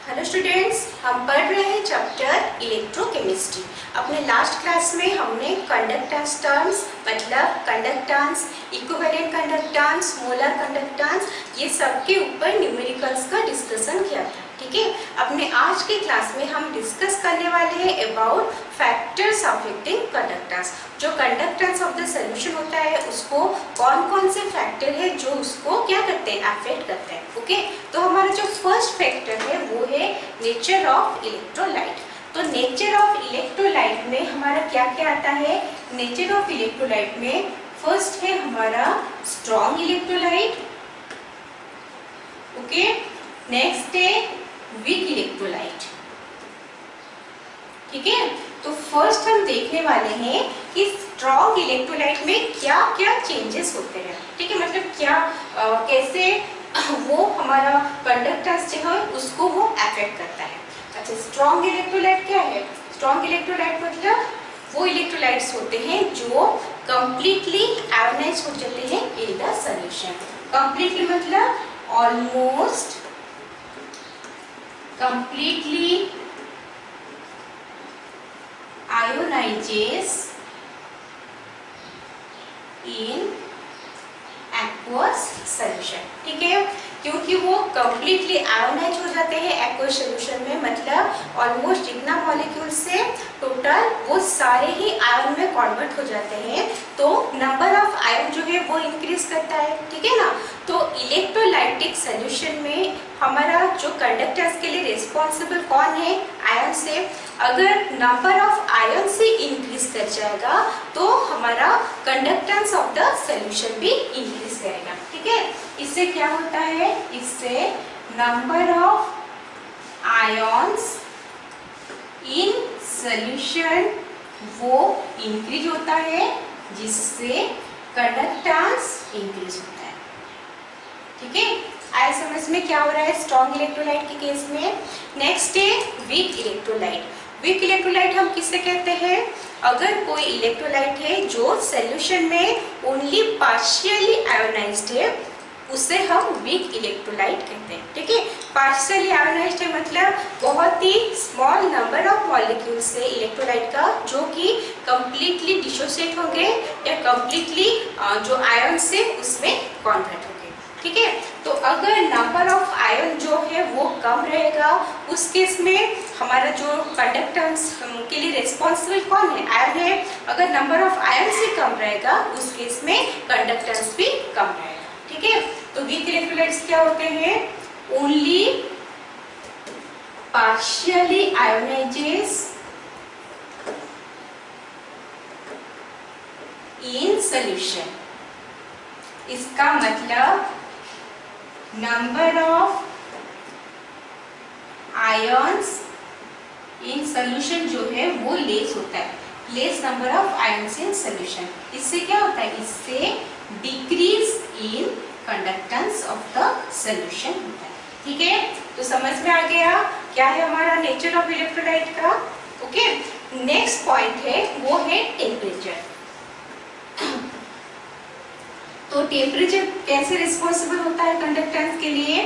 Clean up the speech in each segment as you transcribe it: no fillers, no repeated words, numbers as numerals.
Hello students, हम पढ़ रहे हैं चैप्टर इलेक्ट्रोकेमिस्ट्री। अपने लास्ट क्लास में हमने कंडक्टेंस टर्म्स मतलब conductance, equivalent conductance, molar conductance ये सब के ऊपर न्यूमेरिकल्स का डिस्कशन किया था। ठीक है, अपने आज के क्लास में हम डिस्कस करने वाले हैं अबाउट फैक्टर्स अफेक्टिंग कंडक्टेंस। जो कंडक्टेंस ऑफ द सॉल्यूशन होता है उसको कौन कौन से फैक्टर है जो उसको क्या करते हैं, अफेक्ट करते हैं। ओके, तो हमारा जो फर्स्ट फैक्टर है वो है नेचर ऑफ इलेक्ट्रोलाइट। तो नेचर ऑफ इलेक्ट्रोलाइट में हमारा क्या क्या आता है? नेचर ऑफ इलेक्ट्रोलाइट में फर्स्ट है हमारा स्ट्रॉन्ग इलेक्ट्रोलाइट। ओके, नेक्स्ट है वीक इलेक्ट्रोलाइट। ठीक है, तो फर्स्ट हम देखने वाले हैं कि स्ट्रॉन्ग इलेक्ट्रोलाइट में क्या क्या चेंजेस होते हैं। ठीक है, मतलब क्या कैसे वो हमारा कंडक्टेंस जो है उसको वो अफेक्ट करता है। अच्छा, स्ट्रॉन्ग इलेक्ट्रोलाइट क्या है? स्ट्रॉन्ग इलेक्ट्रोलाइट मतलब वो इलेक्ट्रोलाइट्स होते हैं जो कंप्लीटली आयोनाइज हो जाते हैं इन द सॉल्यूशन। कंप्लीटली मतलब almost completely ionizes in aqueous solution। ठीक है, क्योंकि वो कंप्लीटली आयोनाइज हो जाते हैं एक्वस सॉल्यूशन में, मतलब ऑलमोस्ट जितना मॉलिक्यूल्स है टोटल वो सारे ही आयन में कन्वर्ट हो जाते हैं, तो नंबर ऑफ आयन जो है वो इंक्रीज करता है। ठीक है ना, तो इलेक्ट्रोलाइटिक सॉल्यूशन में हमारा जो कंडक्टेंस के लिए रिस्पॉन्सिबल कौन है? आयन से। अगर नंबर ऑफ आयन से इंक्रीज कर जाएगा तो हमारा कंडक्टेंस ऑफ द सॉल्यूशन भी इंक्रीज करेगा। ठीक है, इससे क्या होता है? इससे number of ions in solution वो इंक्रीज होता है, जिससे कंडक्टेंस इंक्रीज होता है। ठीक है, आए समझ में क्या हो रहा है स्ट्रॉन्ग इलेक्ट्रोलाइट के केस में। नेक्स्ट है वीक इलेक्ट्रोलाइट। वीक इलेक्ट्रोलाइट हम किसे कहते हैं? अगर कोई इलेक्ट्रोलाइट है जो सॉल्यूशन में ओनली पार्शियली आयोनाइज्ड है उसे हम वीक इलेक्ट्रोलाइट कहते हैं। ठीक है, पार्शियली आयोनाइज्ड है मतलब बहुत ही स्मॉल नंबर ऑफ मॉलिक्यूल से इलेक्ट्रोलाइट का जो कि कंप्लीटली डिसोसिएट होंगे या कंप्लीटली जो आयन से उसमें कन्वर्ट होंगे। ठीक है, तो अगर नंबर ऑफ आयन जो है वो कम रहेगा उस केस में हमारा जो कंडक्टेंस के लिए रिस्पॉन्सिबल कौन है? आयन है। अगर नंबर ऑफ आयन से कम रहेगा उस केस में कंडक्टेंस भी कम रहेगा। ठीक है, तो वीक इलेक्ट्रोलाइट्स क्या होते हैं? Only partially ionises in solution. इसका मतलब number of ions in solution जो है वो लेस होता है, less number of ions in solution. इससे क्या होता है? इससे decrease in conductance of the solution होता है। ठीक है, तो समझ में आ गया क्या है हमारा नेचर ऑफ इलेक्ट्रोलाइट का। ओके, नेक्स्ट पॉइंट है वो है टेम्परेचर। तो टेम्परेचर कैसे रिस्पॉन्सिबल होता है कंडक्टेंस के लिए?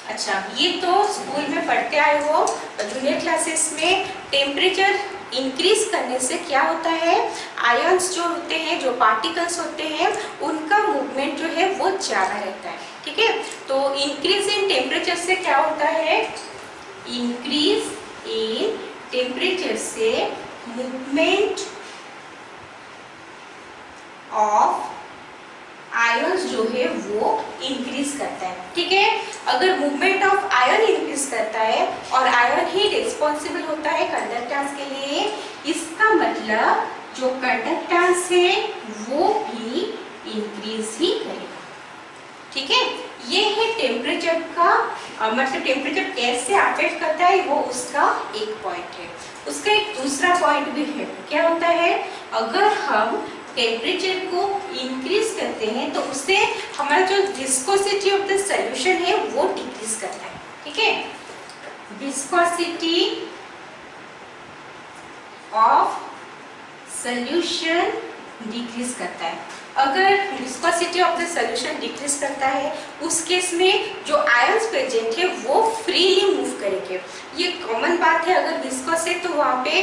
अच्छा, ये तो स्कूल में पढ़ते आए हो जूनियर क्लासेस में। टेम्परेचर इंक्रीज करने से क्या होता है? आयन्स जो होते हैं, जो पार्टिकल्स होते हैं, उनका मूवमेंट जो है वो ज़्यादा रहता है। ठीक है, तो इंक्रीज इन टेम्परेचर से क्या होता है? इंक्रीज इन टेम्परेचर से मूवमेंट ऑफ आयन्स जो है वो इंक्रीज करता है। ठीक है, अगर मूवमेंट ऑफ आयन इंक्रीज करता है और आयन ही रिस्पॉन्सिबल होता है कंडक्टेंस के लिए, इसका मतलब जो कंडक्टेंस है वो भी इंक्रीज ही करेगा। ठीक है, ये है टेम्परेचर का मतलब टेम्परेचर कैसे अफेक्ट करता है वो उसका एक पॉइंट है। उसका एक दूसरा पॉइंट भी है। क्या होता है? अगर हम टेम्परेचर को इंक्रीज करते हैं तो उससे हमारा जो विस्कोसिटी ऑफ द सॉल्यूशन है वो डिक्रीज करता है। ठीक है, विस्कोसिटी ऑफ सॉल्यूशन डिक्रीज करता है। अगर viscosity of the solution decrease करता है उस केस में जो आयंस प्रेजेंट है वो फ्रीली मूव करेंगे। कॉमन बात है, अगर विस्कोस है तो वहाँ पे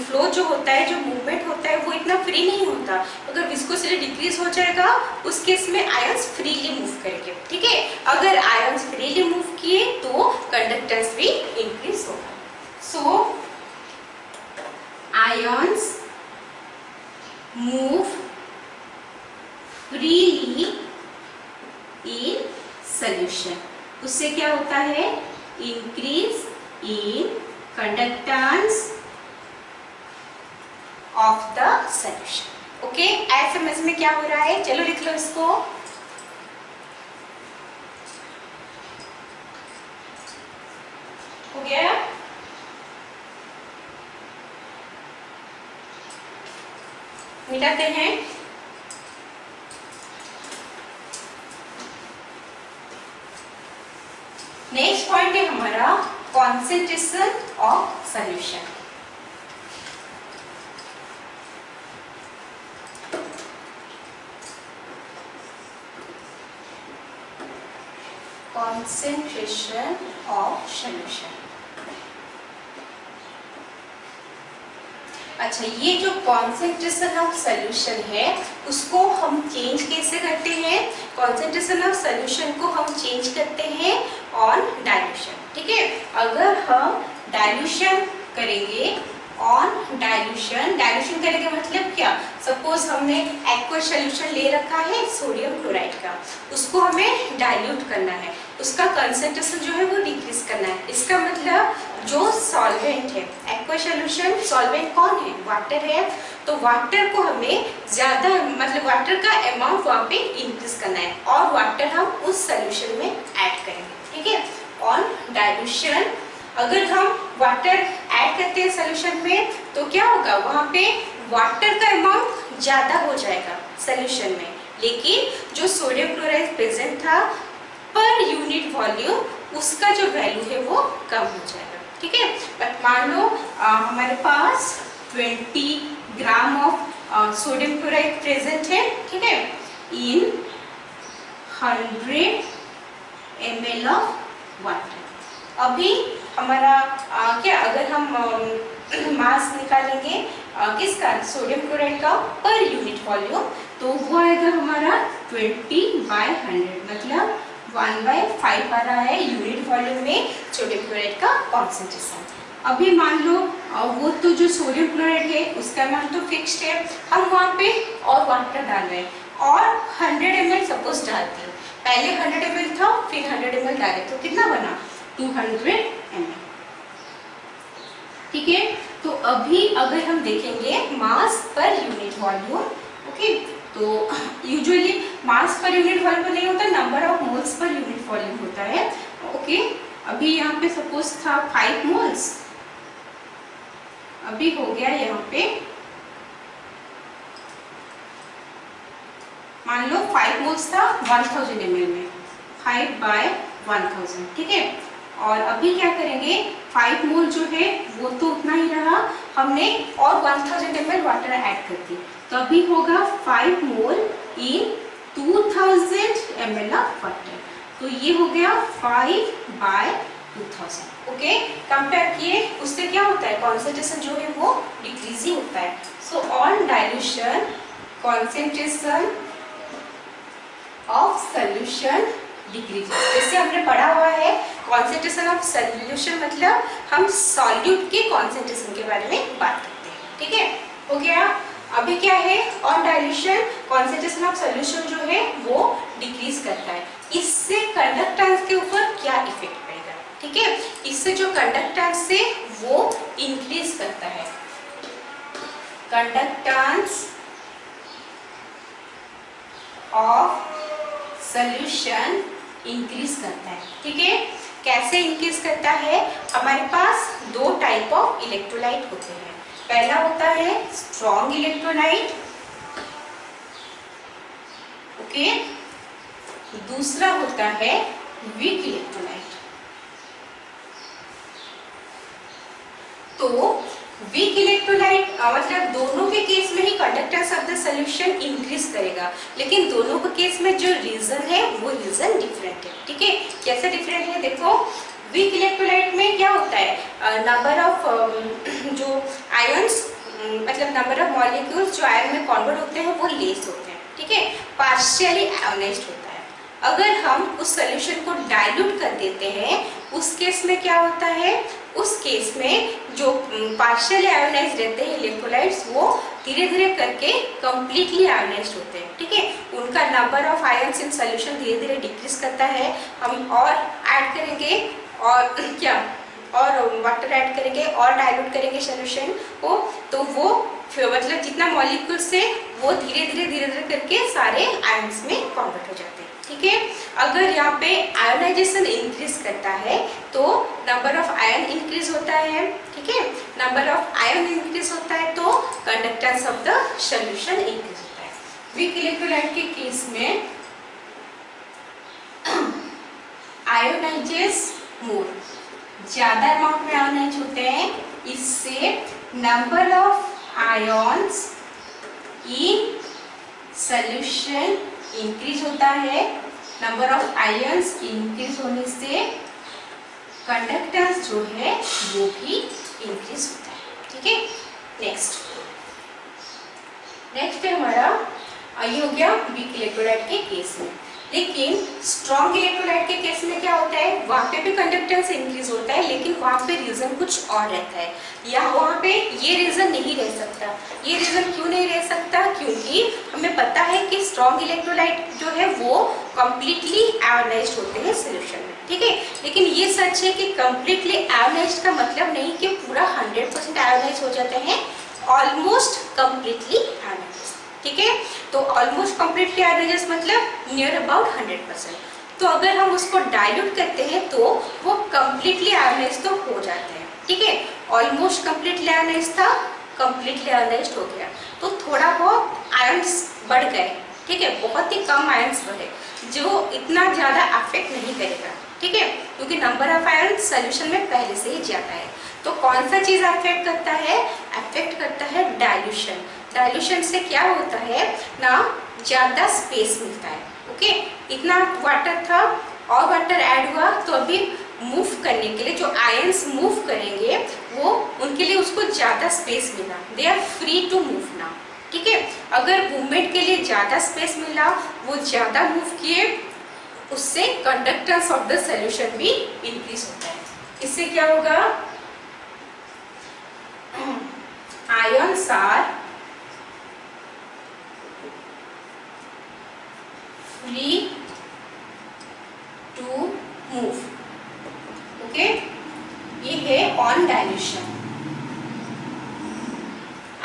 फ्लो जो होता है, जो मूवमेंट होता है वो इतना फ्री नहीं होता। अगर विस्कोसिटी डिक्रीज हो जाएगा उस केस में आयंस फ्रीली मूव करेंगे, ठीक है। अगर आयंस फ्रीली मूव किए तो कंडक्टेंस भी इंक्रीज होगा। So ions move freely in solution, उससे क्या होता है, increase in conductance of the solution. Okay, ऐसे समझ में क्या हो रहा है, चलो लिख लो इसको। हो गया, मिटाते हैं। नेक्स्ट पॉइंट है हमारा concentration of solution. Concentration of solution. अच्छा, ये जो कॉन्सेंट्रेशन ऑफ सॉल्यूशन है उसको हम चेंज कैसे करते हैं? कॉन्सेंट्रेशन ऑफ सॉल्यूशन को हम चेंज करते हैं ऑन डाइल्यूशन, ठीक है। अगर हम डाइल्यूशन करेंगे, ऑन डाइल्यूशन, डाइल्यूशन करेंगे मतलब क्या, सपोज हमने एक्वस सॉल्यूशन ले रखा है सोडियम क्लोराइड का, उसको हमें डाइल्यूट करना है, उसका कंसंट्रेशन जो है वो डिक्रीज करना है। इसका मतलब जो सॉल्वेंट है, एक्वस सॉल्यूशन सॉल्वेंट कौन है, वाटर है, तो वाटर को हमें ज्यादा, मतलब वाटर का अमाउंट वहाँ पे इंक्रीज करना है और वाटर हम उस सॉल्यूशन में ऐड करेंगे, ठीक है। ऑन डाइल्यूशन अगर हम वाटर ऐड करते हैं सॉल्यूशन में तो क्या होगा, वहाँ पे वाटर का अमाउंट ज़्यादा हो जाएगा सॉल्यूशन में, लेकिन जो सोडियम क्लोराइड प्रेजेंट था पर यूनिट वॉल्यूम उसका जो वैल्यू है वो कम हो जाएगा, ठीक है। बट मान लो हमारे पास 20 gram of sodium chloride present है, ठीक है, इन 100 ml ऑफ वाटर। अभी हमारा क्या, अगर हम मास निकालेंगे किसका, सोडियम क्लोराइड का पर यूनिट वॉल्यूम, तो वो आएगा हमारा 20/100, मतलब 1/5 आ रहा है यूनिट वॉल्यूम में सोडियम क्लोराइड का कॉन्सेंट्रेशन। अभी मान लो वो तो जो सोडियम क्लोराइड है उसका अमाउंट तो फिक्स्ड है, हम वहाँ पे और वाटर डाल रहे हैं और 100 ml सपोज डालते हैं, पहले 100 ml था फिर 100 ml डाले तो कितना बना, 200 ml, ठीक है। तो अभी अगर हम देखेंगे मास पर यूनिट वॉल्यूम, ओके, तो यूजुअली मास पर यूनिट वॉल्यूम नहीं होता, number of moles per unit volume होता है, ओके। अभी यहाँ पे सपोज था 5 मोल्स, अभी हो गया यहाँ पे मान लो 5 मोल्स था 1000 ml में, 5/1000, ठीक है। और अभी क्या करेंगे, 5 मोल जो है वो तो उतना ही रहा, हमने और 1000 ml वाटर ऐड कर दी, तो अभी होगा 5 मोल इन 2000 ml ऑफ वाटर, तो ये हो गया 5/2000, ओके। कंपेयर किए उससे क्या होता है, कॉन्सेंट्रेशन जो है वो डिक्रीज ही होता है। So on dilution concentration of solution decrease, जैसे हमने पढ़ा हुआ है कॉन्सेंट्रेशन ऑफ सॉल्यूशन मतलब हम सॉल्यूट के कॉन्सेंट्रेशन के बारे में बात करते हैं, ठीक है, हो गया। अभी क्या है, on dilution concentration of solution जो है वो डिक्रीज करता है, इससे कंडक्टेंस के ऊपर क्या इफेक्ट पड़ेगा, ठीक है, इससे जो कंडक्टेंस है वो इंक्रीज करता है, कंडक्टेंस ऑफ सॉल्यूशन इंक्रीज करता है, ठीक है। कैसे इंक्रीज करता है, हमारे पास 2 टाइप ऑफ इलेक्ट्रोलाइट होते हैं, पहला होता है स्ट्रॉन्ग इलेक्ट्रोलाइट, ओके, दूसरा होता है वीक इलेक्ट्रोलाइट। तो वीक इलेक्ट्रोलाइट मतलब दोनों के केस में ही conductance of the solution increase करेगा, लेकिन दोनों के केस में जो रीजन है वो रीजन डिफरेंट है, ठीक है। कैसे डिफरेंट है, देखो वीक इलेक्ट्रोलाइट में क्या होता है नंबर ऑफ जो आयंस मतलब नंबर ऑफ मॉलिक्यूल्स जो आयन में कन्वर्ट होते हैं वो लेस होते हैं, ठीक है, पार्शियली आयोनाइज्ड होता है। अगर हम उस सॉल्यूशन को डाइल्यूट कर देते हैं उस केस में क्या होता है, उस केस में जो पार्शियली आयोनाइज्ड रहते हैं इलेक्ट्रोलाइट्स वो धीरे धीरे करके कंप्लीटली आयोनाइज्ड होते हैं, ठीक है, उनका number of ions in solution धीरे धीरे डिक्रीज करता है। हम और ऐड करेंगे और क्या और वाटर ऐड करेंगे और डाइल्यूट करेंगे सॉल्यूशन को, तो वो मतलब जितना मॉलिक्यूल्स है वो धीरे धीरे करके सारे आयंस में कन्वर्ट हो जाते हैं, ठीक है। अगर यहाँ पे आयोनाइजेशन इंक्रीज करता है तो नंबर ऑफ आयन इंक्रीज होता है, ठीक है, नंबर ऑफ आयन इंक्रीज होता है तो conductance of the solution increase होता है। वीक इलेक्ट्रोलाइट के केस में आयोनाइजेस मोर, ज्यादा अमाउंट में आयोनाइज होते हैं, इससे number of ions in solution increase होता है। नंबर ऑफ आयन्स इंक्रीज होने से कंडक्टेंस जो है वो भी इंक्रीज होता है, ठीक है। नेक्स्ट है हमारा ये हो गया वीक इलेक्ट्रोलाइट के केस में। लेकिन स्ट्रॉन्ग इलेक्ट्रोलाइट के केस में क्या होता है, वहाँ पे भी कंडक्टेंस इंक्रीज होता है लेकिन वहाँ पे रीजन कुछ और रहता है, या वहाँ पे ये रीजन नहीं रह सकता। ये रीजन क्यों नहीं रह सकता, क्योंकि हमें पता है कि स्ट्रॉन्ग इलेक्ट्रोलाइट जो है वो कंप्लीटली आयोनाइज्ड होते हैं सोल्यूशन में, ठीक है। लेकिन ये सच है कि कंप्लीटली आयोनाइज्ड का मतलब नहीं कि पूरा 100% आयोनाइज हो जाते हैं, ऑलमोस्ट कंप्लीटली आयोनाइज्ड, ठीक है। तो ऑलमोस्ट कंप्लीटली आयोनाइज्ड मतलब नियर अबाउट 100%। तो अगर हम उसको डाइल्यूट करते हैं तो वो कंप्लीटली आयोनाइज्ड तो हो जाते हैं, ठीक है। ऑलमोस्ट कंप्लीटली आयोनाइज्ड था, कंप्लीटली आयोनाइज्ड हो गया, तो थोड़ा बहुत आयंस बढ़ गए, ठीक है, बहुत ही कम आयंस बढ़े जो इतना ज़्यादा अफेक्ट नहीं करेगा, ठीक है, क्योंकि नंबर ऑफ आयंस सोल्यूशन में पहले से ही ज़्यादा है। तो कौन सा चीज़ अफेक्ट करता है, अफेक्ट करता है डाइल्यूशन। डाइल्यूशन से क्या होता है ना, ज़्यादा स्पेस मिलता है, ओके। इतना वाटर था और वाटर ऐड हुआ तो अभी मूव करने के लिए जो आयंस मूव करेंगे वो उनके लिए उसको ज़्यादा स्पेस मिला, they are free to move now, ठीक है। अगर मूवमेंट के लिए ज़्यादा स्पेस मिला, वो ज़्यादा मूव किए, उससे कंडक्टेंस ऑफ द सॉल्यूशन भी इंक्रीज होता है। इससे क्या होगा, ions are free to move, okay. ये है on dilution,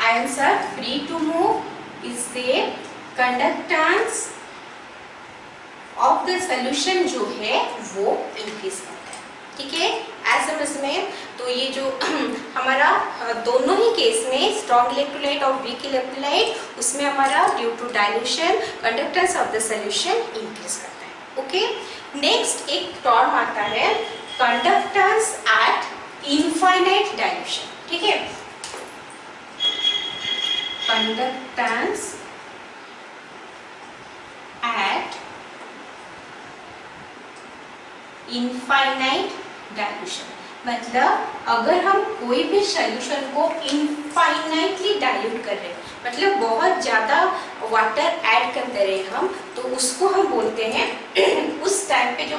ions are free to move, इससे कंडक्टेंस ऑफ द सॉल्यूशन जो है वो इंक्रीज करता है, ठीक है। ऐसे समझ। तो ये जो हमारा दोनों ही केस में स्ट्रॉन्ग इलेक्ट्रोलाइट और वीक इलेक्ट्रोलाइट, उसमें हमारा due to dilution conductance of the solution increase करता है, ओके। नेक्स्ट एक टर्म आता है कंडक्टेंस एट इनफाइनाइट डाइल्यूशन, ठीक है। कंडक्टेंस एट इनफाइनाइट डाइल्यूशन मतलब अगर हम कोई भी सॉल्यूशन को इनफाइनाइटली डाइल्यूट कर रहे हैं, मतलब बहुत ज़्यादा वाटर ऐड करते रहे हम, तो उसको हम बोलते हैं उस टाइम पे जो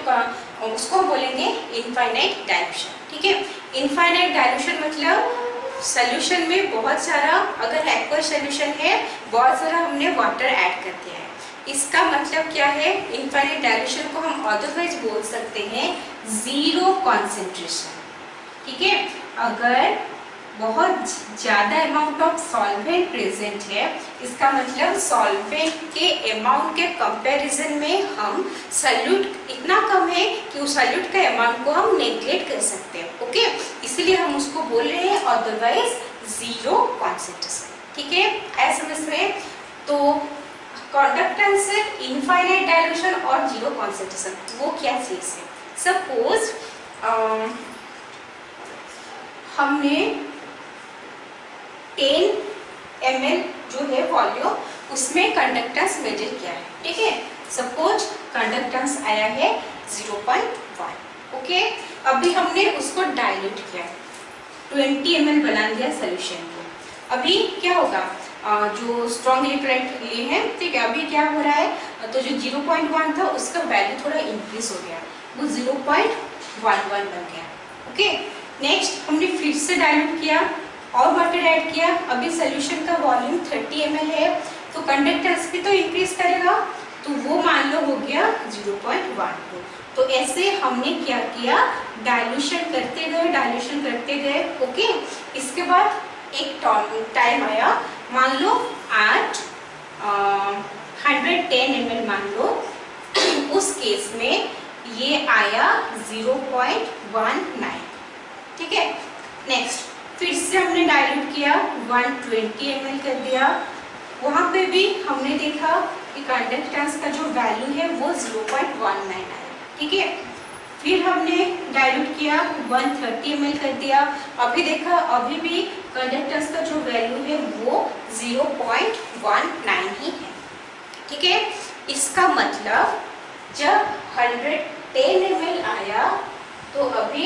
उसको हम बोलेंगे इनफाइनाइट डाइल्यूशन, ठीक है। इनफाइनाइट डाइल्यूशन मतलब सॉल्यूशन में बहुत सारा, अगर एक्वस सॉल्यूशन है, बहुत सारा हमने वाटर ऐड कर दिया है, इसका मतलब क्या है, इनफाइनाइट डाइल्यूशन को हम अदरवाइज बोल सकते हैं जीरो कॉन्सेंट्रेशन, ठीक है। अगर बहुत ज़्यादा अमाउंट ऑफ सॉल्वेंट प्रेजेंट है, इसका मतलब सॉल्वेंट के अमाउंट के कंपैरिजन में हम सॉल्यूट इतना कम है कि उस सॉल्यूट के अमाउंट को हम नेग्लेक्ट कर सकते हैं, ओके। इसलिए हम उसको बोल रहे हैं अदरवाइज जीरो कॉन्सेंट्रेशन, ठीक है। ऐसे समझ में। तो कंडक्टेंस इनफाइनाइट डाइल्यूशन और जीरो कॉन्सेंट्रेशन वो क्या चीज़ है। सपोज हमने 10 ml जो है वॉल्यूम, उसमें कंडक्टेंस मेजर किया है, ठीक है। सपोज कंडक्टेंस आया है 0.1, ओके, अभी हमने उसको डाइल्यूट किया, 20 ml बना दिया सोल्यूशन को। अभी क्या होगा, जो स्ट्रॉन्ग इलेक्ट्रोलाइट लिए हैं, ठीक है, अभी क्या हो रहा है, तो जो 0.1 था उसका वैल्यू थोड़ा इंक्रीज हो गया, वो 0.11 बन गया। ओके, नेक्स्ट हमने फिर से डाइल्यूट किया और वाटर ऐड किया। अभी सोल्यूशन का वॉल्यूम 30 ml है, तो कंडक्टेंस भी तो इंक्रीज करेगा, तो वो मान लो हो गया 0.12। तो ऐसे हमने क्या किया, डाइल्यूशन करते गए, डाइल्यूशन करते गए। ओके, इसके बाद एक टाइम आया, मान लो एट 110 ml मान लो, उस केस में ये आया 0.19। ठीक है, नेक्स्ट फिर से हमने डाइल्यूट किया, 120 ml कर दिया, वहाँ पे भी हमने देखा कि कंडक्टेंस का जो वैल्यू है वो 0.19 आया। ठीक है, फिर हमने डाइल्यूट किया, 130 ml कर दिया, अभी देखा अभी भी कंडक्टेंस का जो वैल्यू है वो 0.19 ही है। ठीक है, इसका मतलब जब 110 ml आया तो अभी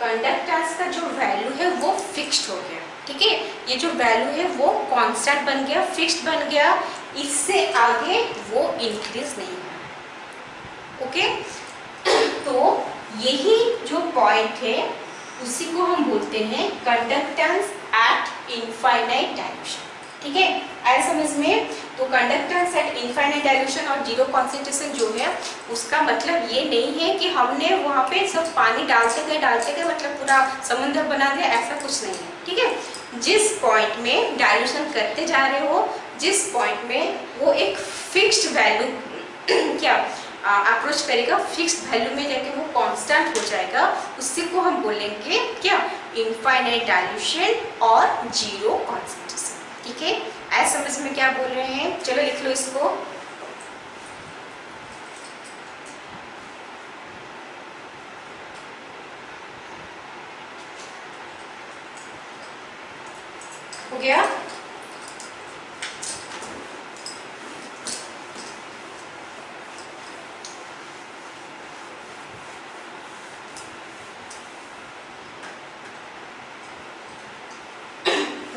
कंडक्टेंस का जो वैल्यू है वो फिक्स्ड हो गया। ठीक है, ये जो वैल्यू है वो कांस्टेंट बन गया, फिक्स्ड बन गया, इससे आगे वो इंक्रीज नहीं हुआ। ओके, तो यही जो पॉइंट है उसी को हम बोलते हैं कंडक्टेंस एट इनफाइनाइट डाइल्यूशन। ठीक है, आया समझ में? तो कंडक्टेंस एट इनफाइनाइट डाइल्यूशन और जीरो कॉन्सेंट्रेशन जो है उसका मतलब ये नहीं है कि हमने वहाँ पे सब पानी डालते गए मतलब पूरा समुद्र बना दिया, ऐसा कुछ नहीं है। ठीक है, जिस पॉइंट में डाइल्यूशन करते जा रहे हो, जिस पॉइंट में वो एक फिक्स्ड वैल्यू क्या अप्रोच करेगा, फिक्स्ड वैल्यू में जाके वो कांस्टेंट हो जाएगा, उसी को हम बोलेंगे क्या, इनफाइनाइट डाइल्यूशन और जीरो कॉन्सेंट्रेशन। ठीक है, ऐसे समझ में क्या बोल रहे हैं? चलो लिख लो इसको। हो गया?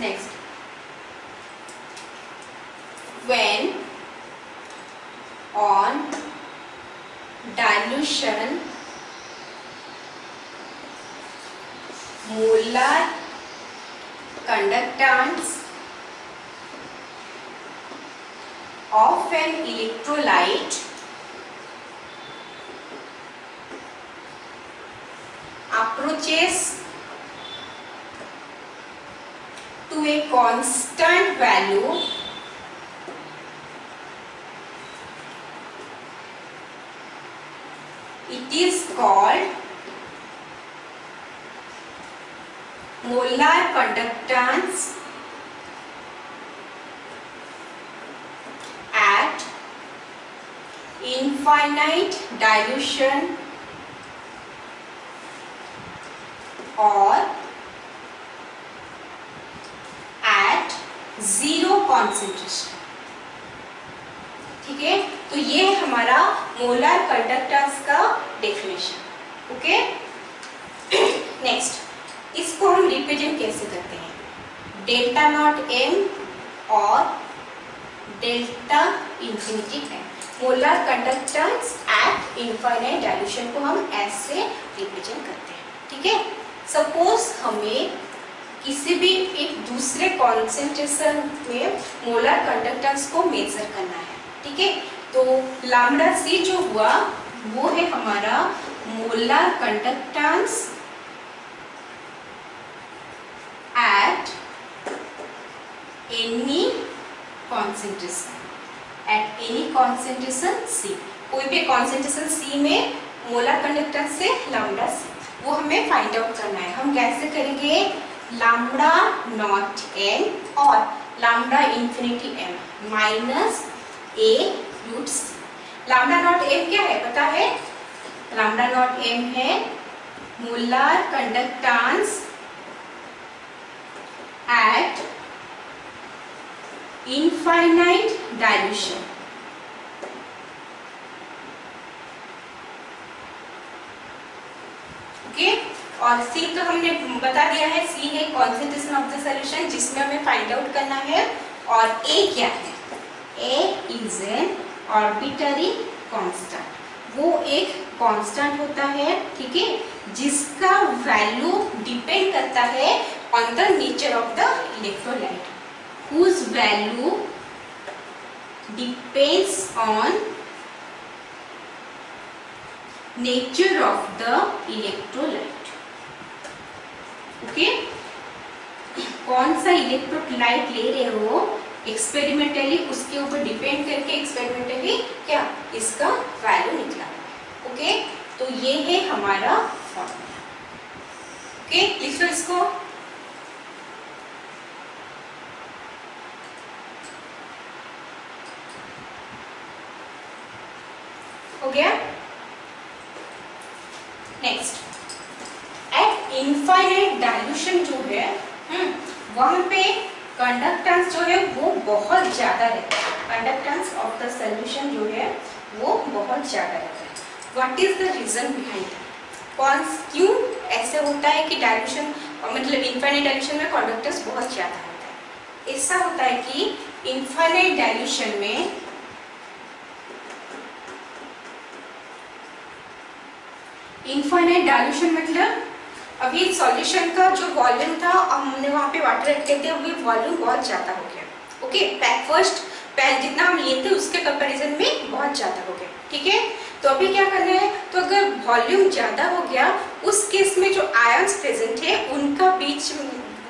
Next, when on dilution molar conductance of an electrolyte approaches to a constant value, it is called molar conductance at infinite dilution or at zero concentration। ठीक है, तो ये हमारा मोलर कंडक्टेंस का डेफिनेशन। ओके, नेक्स्ट, इसको हम represent कैसे करते हैं, डेल्टा नॉट एम और delta infinity m. Molar conductance at infinite dilution को हम ऐसे रिप्रेजेंट करते हैं। ठीक है, सपोज हमें किसी भी एक दूसरे कॉन्सेंट्रेशन में मोलर कंडक्टेंस को मेजर करना है। ठीक है, तो लैम्डा सी जो हुआ वो है हमारा molar conductance at any concentration, at any concentration C. कोई भी कॉन्सेंट्रेशन सी में मोलर कंडक्टेंस से लैम्डा सी, वो हमें फाइंड आउट करना है। हम कैसे करेंगे, लैम्डा नॉट एम और lambda infinity M minus A root C. Lambda nought M क्या है पता है, लैम्डा नॉट एम है molar conductance at infinite dilution. और सी तो हमने बता दिया है, सी है कॉन्सेंट्रेशन ऑफ द सॉल्यूशन जिसमें हमें फाइंड आउट करना है। और ए क्या है? ए इज एन आर्बिट्ररी कांस्टेंट, वो एक कांस्टेंट होता है, ठीक है, जिसका वैल्यू डिपेंड करता है on the nature of the electrolyte, whose value depends on nature of the electrolyte. Okay, कौन सा इलेक्ट्रोलाइट ले रहे हो एक्सपेरिमेंटली, उसके ऊपर डिपेंड करके एक्सपेरिमेंटली क्या इसका वैल्यू निकला। ओके, तो ये है हमारा फॉर्मूला। ओके, लिख लो इसको। हो गया। नेक्स्ट, एट इनफाइनाइट डाइल्यूशन जो है वहां पे कंडक्टेंस जो है वो बहुत ज्यादा रहता है, कंडक्टेंस ऑफ द सॉल्यूशन जो है वो बहुत ज्यादा रहता है। What is the reason behind that? क्यों ऐसे होता है कि डाइल्यूशन मतलब इनफाइनाइट डाइल्यूशन में कंडक्टेंस बहुत ज्यादा होता है? ऐसा होता है कि इनफाइनाइट डाइल्यूशन में इनफाइनाइट डाइल्यूशन मतलब अभी सॉल्यूशन का जो वॉल्यूम था, हमने वहाँ पे वाटर रखते थे, अभी वॉल्यूम बहुत ज़्यादा हो गया। ओके, पहले जितना हम लिए थे उसके कंपैरिजन में बहुत ज़्यादा हो गया, ठीक है। तो अभी क्या करना है, तो अगर वॉल्यूम ज़्यादा हो गया उस केस में जो आयंस प्रेजेंट है उनका बीच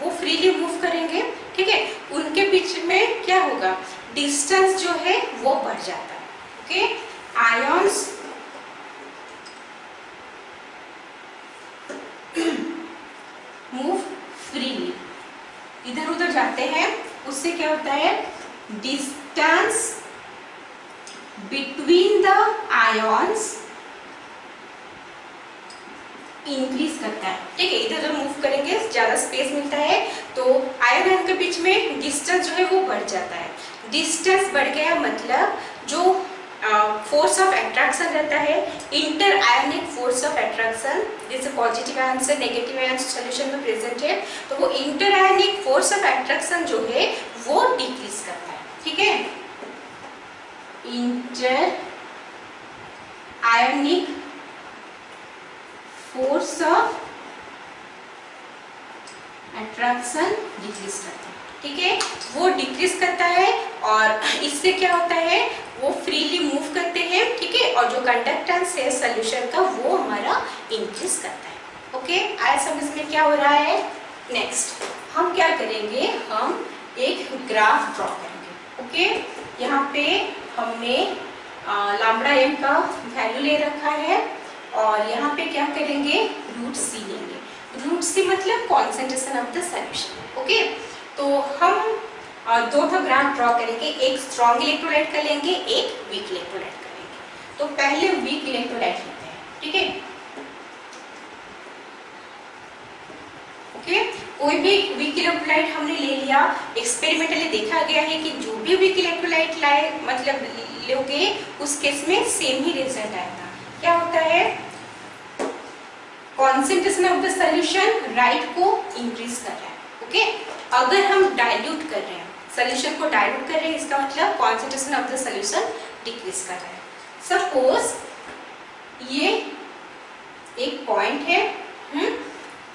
वो फ्रीली मूव करेंगे, ठीक है, उनके बीच में क्या होगा, डिस्टेंस जो है वो बढ़ जाता है। ओके, आयंस मूव फ्रीली, इधर उधर जाते हैं, उससे क्या होता है, distance between the ions increase करता है, ठीक है, इधर उधर मूव करेंगे ज्यादा स्पेस मिलता है तो आयन के बीच में डिस्टेंस जो है वो बढ़ जाता है। डिस्टेंस बढ़ गया मतलब जो फोर्स ऑफ अट्रैक्शन रहता है, inter ionic force of attraction, जैसे पॉजिटिव आयन से नेगेटिव आयन सॉल्यूशन में प्रेजेंट है, तो वो inter ionic force of attraction जो है वो डिक्रीज करता है, ठीक है। Inter ionic force of attraction decrease करता है, ठीक है, वो डिक्रीज करता है और इससे क्या होता है, वो फ्रीली मूव करते हैं, ठीक है, और जो कंडक्टेंस है सॉल्यूशन का वो हमारा इंक्रीज करता है। ओके, आया समझ में क्या हो रहा है। नेक्स्ट हम क्या करेंगे, हम एक ग्राफ ड्रॉ करेंगे। ओके, यहाँ पे हमने लैम्बडा एम का वैल्यू ले रखा है और यहाँ पे क्या करेंगे, रूट सी लेंगे। रूट सी मतलब concentration of the solution. Okay, तो हम दो ग्राफ ड्रॉ करेंगे, एक स्ट्रॉन्ग इलेक्ट्रोलाइट का लेंगे, एक वीक इलेक्ट्रोलाइट का लेंगे। तो पहले वीक इलेक्ट्रोलाइट लेते हैं, ठीक है। ओके, कोई भी वीक इलेक्ट्रोलाइट हमने ले लिया, एक्सपेरिमेंटली देखा गया है कि जो भी वीक इलेक्ट्रोलाइट लाए मतलब लोगे उस केस में सेम ही रिजल्ट आएगा। क्या होता है, concentration of the solution right को इंक्रीज कर रहा है। ओके, अगर हम डाइल्यूट कर रहे हैं, सॉल्यूशन को डाइल्यूट कर रहे हैं, इसका मतलब concentration of the solution decrease कर रहा है। सपोज ये एक पॉइंट है,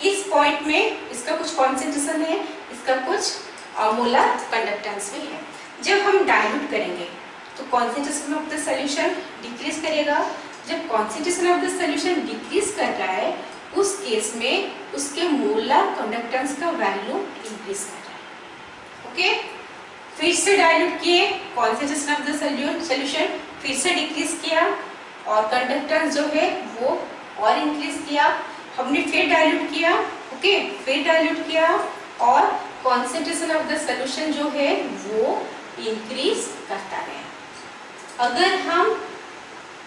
इस पॉइंट में इसका कुछ कॉन्सेंट्रेशन है, इसका कुछ मोलर कंडक्टेंस भी है। जब हम डाइल्यूट करेंगे तो concentration of the solution decrease करेगा। जब concentration of the solution decrease कर रहा है उस केस में उसके मोलर कंडक्टेंस का वैल्यू इंक्रीज कर रहा है। ओके, फिर से डाइल्यूट किए, कॉन्सेंट्रेशन ऑफ द सॉल्यूशन फिर से डिक्रीज किया और कंडक्टेंस जो है वो और इंक्रीज किया। हमने फिर डाइल्यूट किया, ओके, फिर डाइल्यूट किया और कॉन्सेंट्रेशन ऑफ द सॉल्यूशन जो है वो इंक्रीज करता है। अगर हम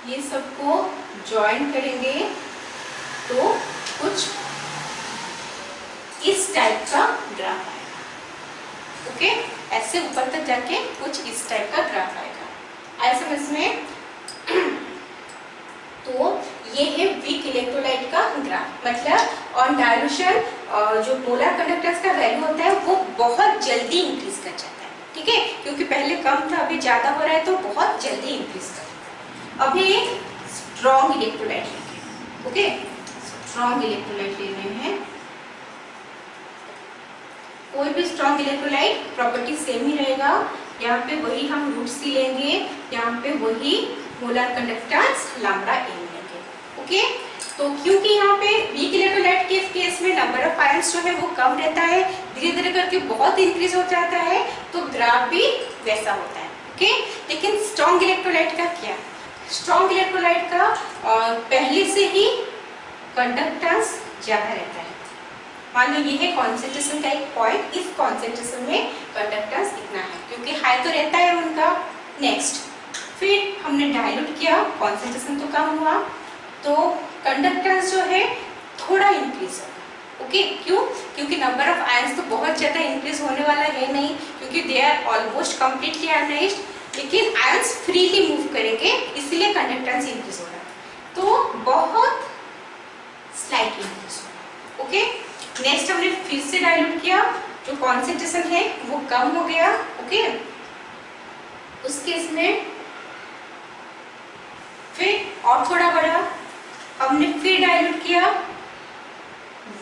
ये सबको ज्वाइन करेंगे तो कुछ इस टाइप का ग्राफ आएगा। ओके, ऐसे ऊपर तक जाके कुछ इस टाइप का ग्राफ आएगा। आया समझ में? तो ये है वीक इलेक्ट्रोलाइट का ग्राफ। मतलब ऑन डायल्यूशन जो मोलर कंडक्टेंस का वैल्यू होता है वो बहुत जल्दी इंक्रीज कर जाता है, ठीक है, क्योंकि पहले कम था अभी ज्यादा हो रहा है तो बहुत जल्दी इंक्रीज कर जाता है। अभी स्ट्रॉन्ग इलेक्ट्रोलाइट लेंगे, ओके, स्ट्रॉन्ग इलेक्ट्रोलाइट ले रहे हैं। कोई भी स्ट्रॉन्ग इलेक्ट्रोलाइट प्रॉपर्टी सेम ही रहेगा। यहाँ पे वही हम रूट सी लेंगे, यहाँ पे वही मोलर कंडक्टेंस लैम्डा एम लेंगे, ओके। तो क्योंकि यहाँ पे वीक इलेक्ट्रोलाइट के केस में नंबर ऑफ आयंस जो है वो कम रहता है, धीरे धीरे करके बहुत इंक्रीज हो जाता है, तो ग्राफ भी वैसा होता है, ओके। लेकिन स्ट्रॉन्ग इलेक्ट्रोलाइट का क्या? स्ट्रॉन्ग इलेक्ट्रोलाइट का पहले से ही कंडक्टेंस ज्यादा रहता है। मान लो ये है कॉन्सेंट्रेशन का एक पॉइंट, इस कॉन्सेंट्रेशन में कंडक्टेंस इतना है, क्योंकि हाई तो रहता है उनका। नेक्स्ट फिर हमने डाइल्यूट किया, कॉन्सेंट्रेशन तो कम हुआ, तो कंडक्टेंस जो है थोड़ा इंक्रीज होगा, ओके। क्यों? क्योंकि नंबर ऑफ आयंस तो बहुत ज्यादा इंक्रीज होने वाला है नहीं, क्योंकि they are almost completely ionised, लेकिन आयंस फ्रीली मूव करेंगे, इसलिए कंडक्टेंस इंक्रीज हो रहा है, तो बहुत स्लाइट इंक्रीज होगा, ओके। नेक्स्ट हमने फिर से डाइल्यूट किया, जो कॉन्सेंट्रेशन है वो कम हो गया, ओके। उस केस में फिर और थोड़ा बढ़ा, हमने फिर डाइल्यूट किया,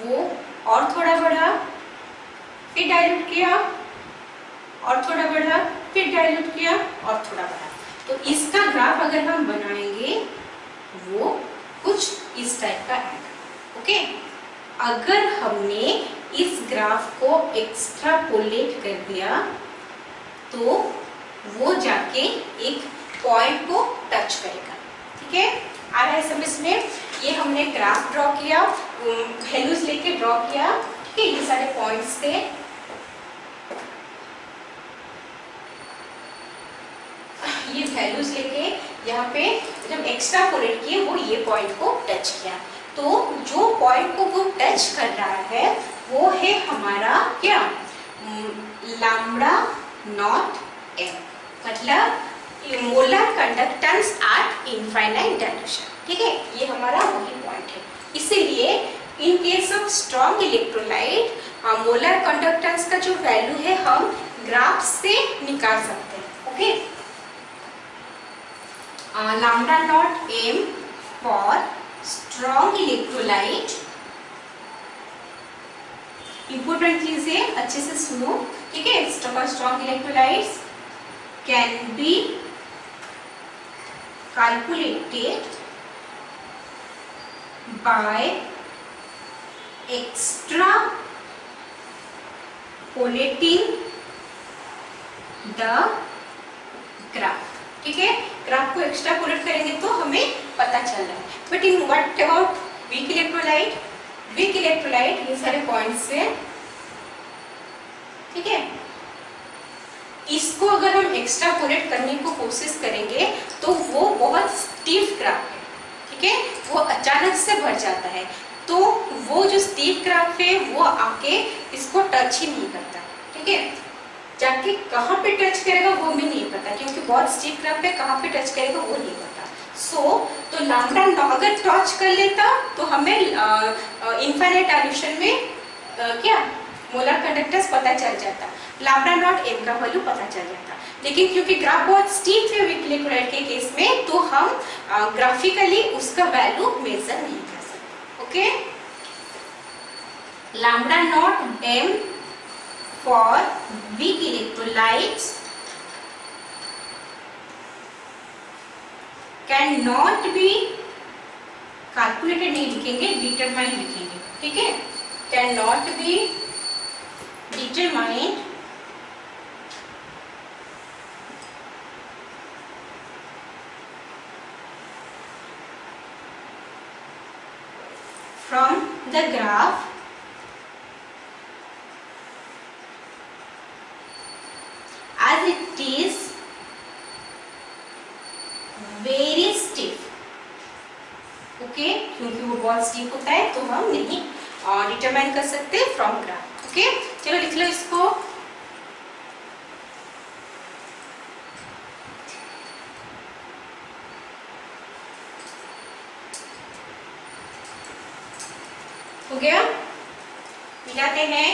वो और थोड़ा बढ़ा, फिर डाइल्यूट किया और थोड़ा बढ़ा, फिर डाइल्यूट किया और थोड़ा बढ़ा। तो इसका ग्राफ अगर हम बनाएंगे वो कुछ इस टाइप का आएगा, ओके। अगर हमने इस ग्राफ को एक्स्ट्रापोलेट कर दिया तो वो जाके एक पॉइंट को टच करेगा, ठीक है। आ रहा है समझ में? ये हमने ग्राफ ड्रॉ किया, वैल्यूज लेके ड्रॉ किया, ठीक है, ये सारे पॉइंट्स थे। ये वैल्यूज लेके यहाँ पे जब एक्स्ट्रापोलेट किए वो ये पॉइंट को टच किया, तो जो पॉइंट को वो टच कर रहा है वो है हमारा क्या? लैम्डा नॉट एम, मतलब molar conductance at infinite dilution, ठीक है, ये हमारा वही पॉइंट है। इसीलिए in case of strong electrolyte molar conductance का जो वैल्यू है हम ग्राफ से निकाल सकते हैं, okay. Lambda nought M for strong electrolyte, important चीज है, अच्छे से सुनो, ठीक है। Strong electrolytes can be calculated by extrapolating the graph, ठीक है। ग्राफ को एक्स्ट्रापोलेट करेंगे तो हमें पता चल रहा है। But in what about weak electrolyte? Weak electrolyte ये सारे पॉइंट्स हैं, ठीक है। इसको अगर हम एक्स्ट्रापोलेट करने को कोशिश करेंगे तो वो बहुत स्टीफ ग्राफ है, ठीक है, वो अचानक से बढ़ जाता है, तो वो जो स्टीफ ग्राफ है वो आके इसको टच ही नहीं करता, ठीक है। जाके कहाँ पे टच करेगा वो भी नहीं पता, क्योंकि बहुत स्टीफ ग्राफ है, कहाँ पे टच करेगा वो नहीं पता। तो लैम्डा अगर टच कर लेता तो हमें इनफाइनाइट डायल्यूशन में क्या मोलर कंडक्टेंस पता चल जाता, लैम्डा नॉट एम का वैल्यू पता चल जाता। लेकिन क्योंकि ग्राफ बहुत स्टीप है वीक इलेक्ट्रोलाइट के केस में, तो हम ग्राफिकली उसका वैल्यू मेजर नहीं कर सकते, okay. Lambda nought M for weak electrolytes can not be calculated, नहीं लिखेंगे, डिटरमाइन लिखेंगे, ठीक है। Can not be determined from the graph as it is very stiff, okay, क्योंकि वो बहुत स्टीफ होता है तो हम नहीं डिटरमाइन कर सकते फ्रॉम ग्राफ, ओके। चलो लिख लो इसको। हो गया, मिलाते हैं।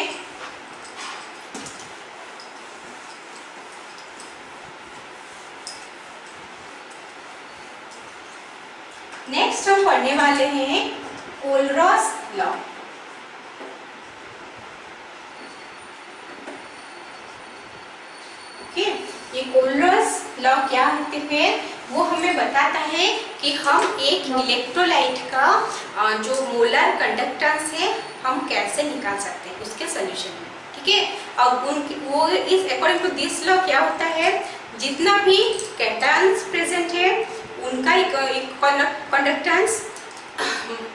नेक्स्ट हम पढ़ने वाले हैं कोलरॉस लॉ। ये कोलरॉस लॉ क्या होते हैं, वो हमें बताता है कि हम एक इलेक्ट्रोलाइट का जो मोलर कंडक्टेंस है हम कैसे निकाल सकते हैं उसके सॉल्यूशन में। ठीक है, अब वो इस अकॉर्डिंग टू दिस लॉ क्या होता है, जितना भी कैटायंस प्रेजेंट है उनका कंडक्टेंस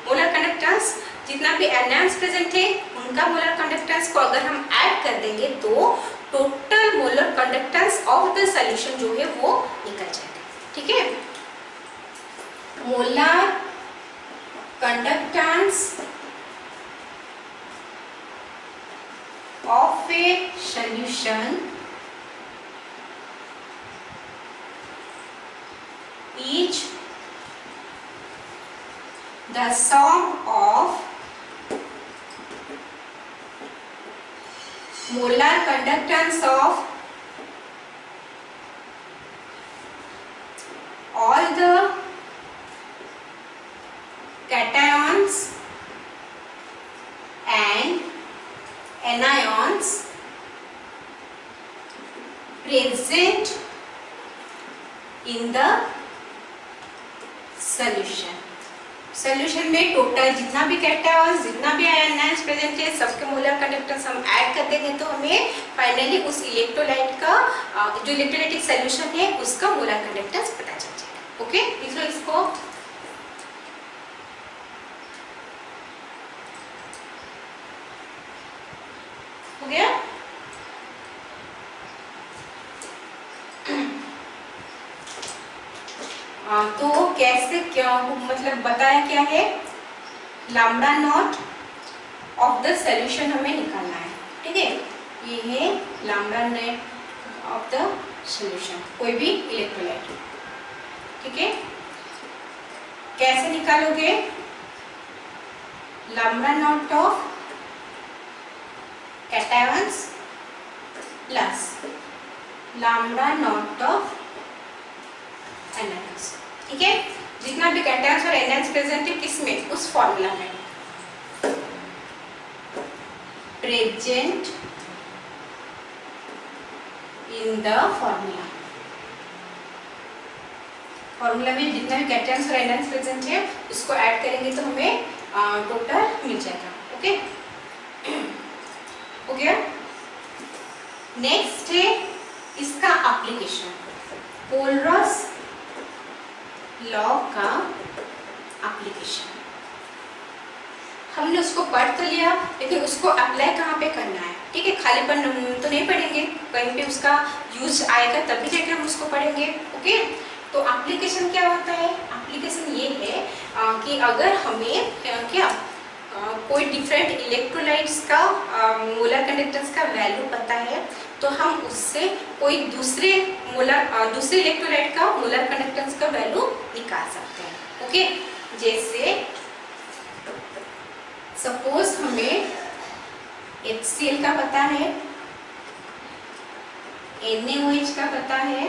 मोलर कंडक्टेंस, जितना भी एनायंस प्रेजेंट है उनका मोलर कंडक्टेंस को अगर हम ऐड कर देंगे तो total molar conductance of the solution जो है वो निकल जाएगा। ठीक है, molar conductance of A solution is the sum of molar conductance of all the cations and anions present in the solution। Solution में टोटल जितना भी कैटायंस जितना भी आयन्स प्रेजेंट है सबके मोलर कंडक्टेंस हम ऐड कर देंगे तो हमें फाइनली उस इलेक्ट्रोलाइट का जो इलेक्ट्रोलाइटिक सॉल्यूशन है उसका मोलर कंडक्टेंस पता चल जाएगा। ओके, लिख लो इसको। हो गया, तो कैसे क्या मतलब बताया क्या है, lambda not of the solution हमें निकालना है। ठीक है, ये है lambda not of the solution, कोई भी इलेक्ट्रोलाइट। ठीक है, कैसे निकालोगे, lambda naught of cations plus lambda naught of anions. ठीक है, जितना भी कैटायंस और एनायंस प्रेजेंट है किसमें, उस फॉर्मूला में present in the formula. Formula में जितना भी कैटायंस और एनायंस प्रेजेंट है उसको ऐड करेंगे तो हमें टोटल मिल जाएगा। ओके, हो गया। नेक्स्ट है इसका एप्लीकेशन, कोलरॉस लॉ का एप्लीकेशन। हमने उसको पढ़ तो लिया लेकिन उसको अप्लाई कहाँ पे करना है। ठीक है, खाली पर तो नहीं पढ़ेंगे, कहीं पे उसका यूज आएगा तभी जाके हम उसको पढ़ेंगे। ओके, तो एप्लीकेशन क्या होता है, एप्लीकेशन ये है कि अगर हमें क्या कोई डिफरेंट इलेक्ट्रोलाइट्स का मोलर कंडक्टेंस का वैल्यू पता है तो हम उससे कोई दूसरे इलेक्ट्रोलाइट का मोलर कंडक्टेंस का वैल्यू निकाल सकते हैं। ओके, जैसे सपोज हमें HCl का पता है, NaOH का पता है,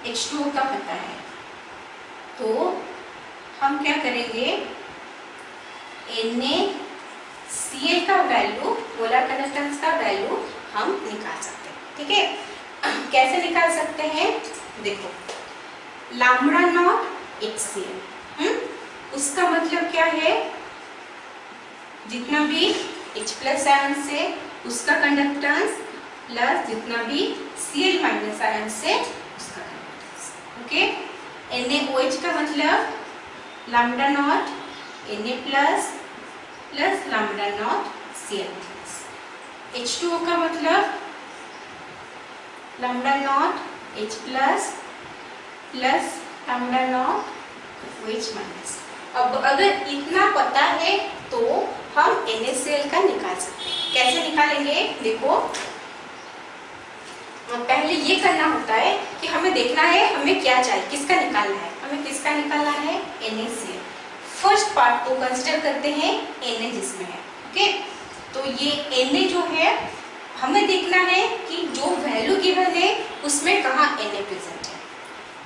H2O का पता है, तो हम क्या करेंगे, NaCl का वैल्यू मोलर कंडक्टेंस का वैल्यू हम निकाल सकते हैं। ठीक है, कैसे निकाल सकते हैं, देखो लैम्डा नॉट HCl, उसका मतलब क्या है, जितना भी H+ आयन से उसका कंडक्टेंस प्लस जितना भी Cl- आयन से उसका कंडक्टेंस। ओके, NaOH का मतलब lambda naught Na plus lambda naught Cl+। H2O का मतलब lambda naught H+ plus lambda naught OH-। अब अगर इतना पता है तो हम NaCl का निकाल सकते हैं। कैसे निकालेंगे, देखो पहले ये करना होता है कि हमें देखना है हमें क्या चाहिए, किसका निकालना है। हमें किसका निकालना है, NaCl। फर्स्ट पार्ट को कंसिडर करते हैं Na जिसमें है। ओके, तो ये Na जो है हमें देखना है कि जो वैल्यू गिवन है उसमें कहाँ Na प्रेजेंट है,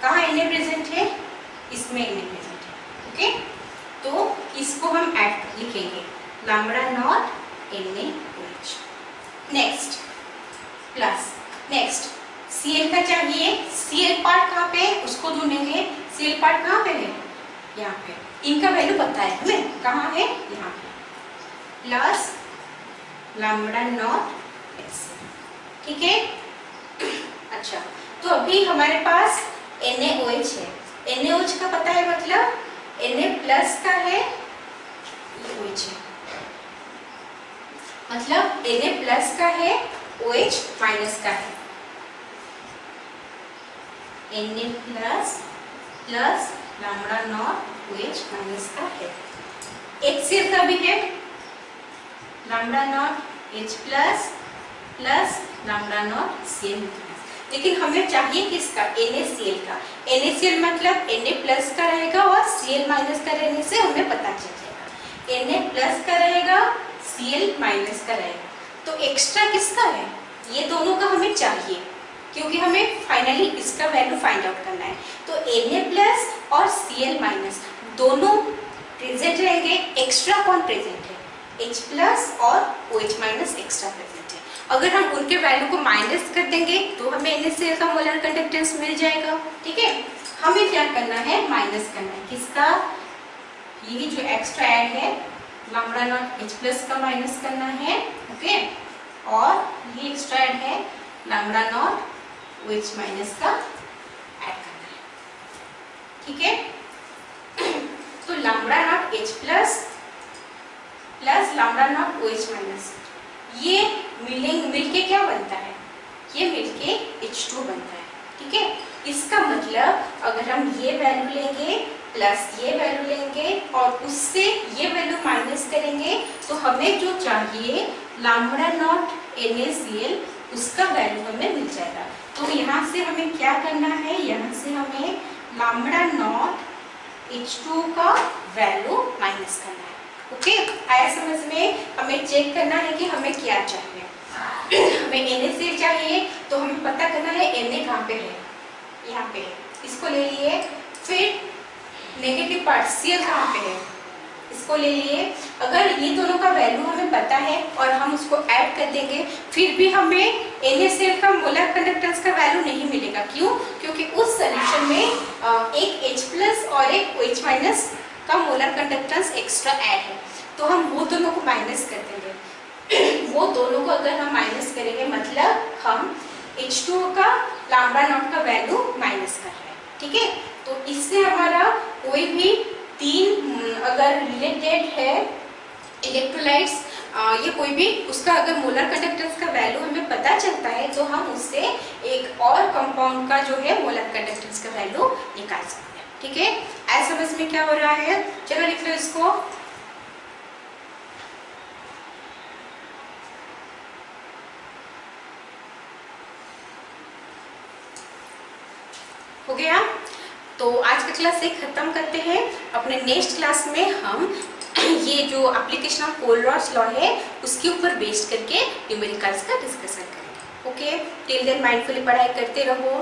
कहाँ Na प्रेजेंट है, इसमें Na प्रेजेंट है। ओके, तो इसको हम ऐड लिखेंगे lambda naught NaOH। Next plus, next Cl का चाहिए, Cl पार्ट कहाँ पे है उसको ढूंढेंगे। Cl पार्ट कहाँ पे है, यहाँ पे, इनका वैल्यू पता है हमें, कहाँ है, यहाँ पे, प्लस लैम्बडा नॉट HCl। ठीक है, अच्छा तो अभी हमारे पास NaOH है, NaOH का पता है मतलब Na प्लस का है, ये OH है, मतलब Na प्लस का है, OH माइनस का है, Na plus plus lambda naught OH minus का है। HCl का भी है lambda naught H plus plus lambda naught Cl, लेकिन हमें चाहिए किसका, NaCl का। NaCl मतलब Na प्लस का रहेगा और Cl माइनस का रहने से हमें पता चल जाएगा, Na प्लस का रहेगा, Cl माइनस का रहेगा। तो एक्स्ट्रा किसका है, ये दोनों का हमें चाहिए क्योंकि हमें फाइनली इसका वैल्यू फाइंड आउट करना है। तो Na प्लस और Cl माइनस दोनों प्रेजेंट रहेंगे, एक्स्ट्रा कौन प्रेजेंट है, H प्लस और OH माइनस एक्स्ट्रा प्रेजेंट है। अगर हम उनके वैल्यू को माइनस कर देंगे तो हमें NaCl का मोलर कंडक्टेंस मिल जाएगा। ठीक है, हमें क्या करना है, माइनस करना है किसका, ये जो एक्स्ट्रा ऐड है लैम्बडा नॉट H प्लस का माइनस करना है। ओके, और ये एक्स्ट्रा ऐड है लैम्बडा नॉट OH माइनस का ऐड करना है। ठीक है, तो lambda naught H plus plus lambda naught OH minus, ये मिलके क्या बनता है, ये मिलके H2 बनता है। ठीक है, इसका मतलब अगर हम ये वैल्यू लेंगे प्लस ये वैल्यू लेंगे और उससे ये वैल्यू माइनस करेंगे तो हमें जो चाहिए लैम्बडा नॉट NaCl उसका वैल्यू हमें मिल जाएगा। तो यहाँ से हमें क्या करना है, यहाँ से हमें लैम्बडा नॉट H2 का वैल्यू माइनस करना है। ओके, आया समझ में, हमें चेक करना है कि हमें क्या चाहिए। हमें NaCl चाहिए तो हमें पता करना है Na कहाँ पे है, यहाँ पे है, इसको ले लिए। फिर नेगेटिव पार्ट Cl कहाँ पे है, इसको ले लिए। अगर ये दोनों का वैल्यू हमें पता है और हम उसको ऐड कर देंगे फिर भी हमें NaCl का मोलर कंडक्टेंस का वैल्यू नहीं मिलेगा। क्यों, क्योंकि उस सॉल्यूशन में एक H प्लस और एक OH माइनस का मोलर कंडक्टेंस एक्स्ट्रा ऐड है, तो हम वो दोनों को माइनस कर देंगे। वो दोनों को अगर हम माइनस करेंगे मतलब हम H2O का लैम्बडा नॉट का वैल्यू माइनस कर रहे हैं। ठीक है, तो इससे हमारा कोई भी तीन अगर रिलेटेड है इलेक्ट्रोलाइट्स ये कोई भी उसका अगर मोलर कंडक्टेंस का वैल्यू हमें पता चलता है तो हम उससे एक और कंपाउंड का जो है मोलर कंडक्टेंस का वैल्यू निकाल सकते हैं। ठीक है, ऐसा समझ में क्या हो रहा है, चलो लिख लो इसको। हो गया, तो आज का क्लास एक खत्म करते हैं। अपने नेक्स्ट क्लास में हम ये जो एप्लीकेशन ऑफ कोलरॉस लॉ है उसके ऊपर बेस्ड करके न्यूमेरिकल्स का डिस्कशन करेंगे। ओके, टिल देन माइंडफुली पढ़ाई करते रहो।